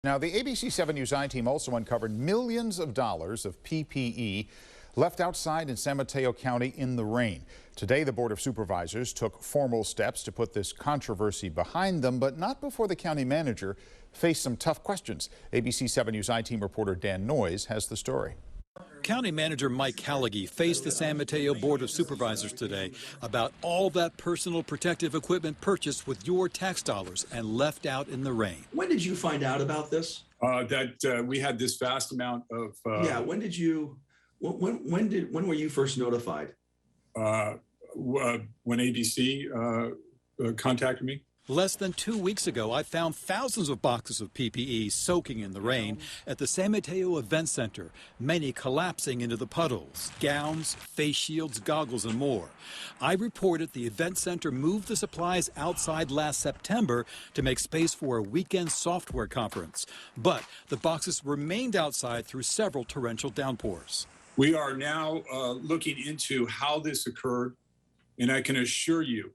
Now, the ABC 7 News I-team also uncovered millions of dollars of PPE left outside in San Mateo County in the rain. Today, the Board of Supervisors took formal steps to put this controversy behind them, but not before the county manager faced some tough questions. ABC 7 News I-team reporter Dan Noyes has the story. County Manager Mike Callaghy faced the San Mateo Board of Supervisors today about all that personal protective equipment purchased with your tax dollars and left out in the rain. When did you find out about this? That we had this vast amount of. Yeah. When did you? When were you first notified? When ABC contacted me. Less than 2 weeks ago, I found thousands of boxes of PPE soaking in the rain at the San Mateo Event Center, many collapsing into the puddles, gowns, face shields, goggles, and more. I reported the event center moved the supplies outside last September to make space for a weekend software conference. But the boxes remained outside through several torrential downpours. We are now looking into how this occurred, and I can assure you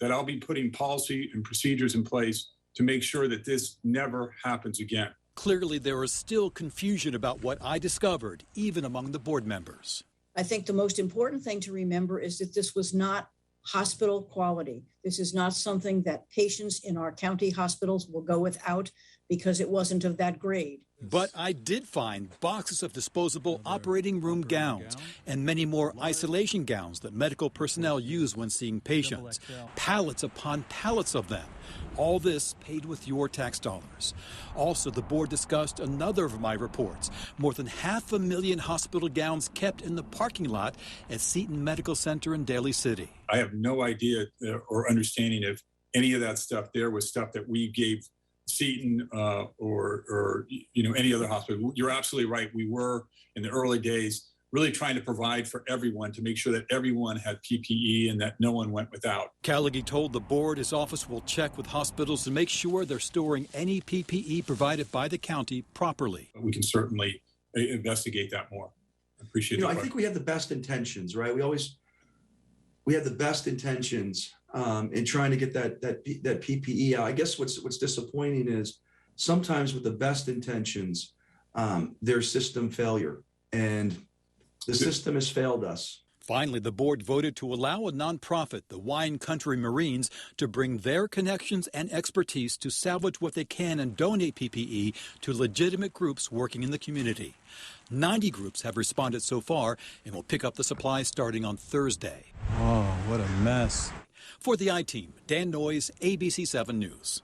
that I'll be putting policy and procedures in place to make sure that this never happens again. Clearly, there is still confusion about what I discovered, even among the board members. I think the most important thing to remember is that this was not hospital quality. This is not something that patients in our county hospitals will go without because it wasn't of that grade. But I did find boxes of disposable operating room gowns and many more isolation gowns that medical personnel use when seeing patients. Pallets upon pallets of them. All this paid with your tax dollars. Also, the board discussed another of my reports. More than 500,000 hospital gowns kept in the parking lot at Seton Medical Center in Daly City. I have no idea or understanding if any of that stuff there was stuff that we gave Seton or any other hospital. You're absolutely right. We were in the early days really trying to provide for everyone to make sure that everyone had PPE and that no one went without. Callaghy told the board his office will check with hospitals to make sure they're storing any PPE provided by the county properly. We can certainly investigate that more. I appreciate it. I think we have the best intentions, right? We have the best intentions in trying to get that PPE out. I guess what's disappointing is sometimes with the best intentions, there's system failure, and the system has failed us. Finally, the board voted to allow a nonprofit, the Wine Country Marines, to bring their connections and expertise to salvage what they can and donate PPE to legitimate groups working in the community. 90 groups have responded so far and will pick up the supplies starting on Thursday. Oh, what a mess. For the I-team, Dan Noyes, ABC 7 News.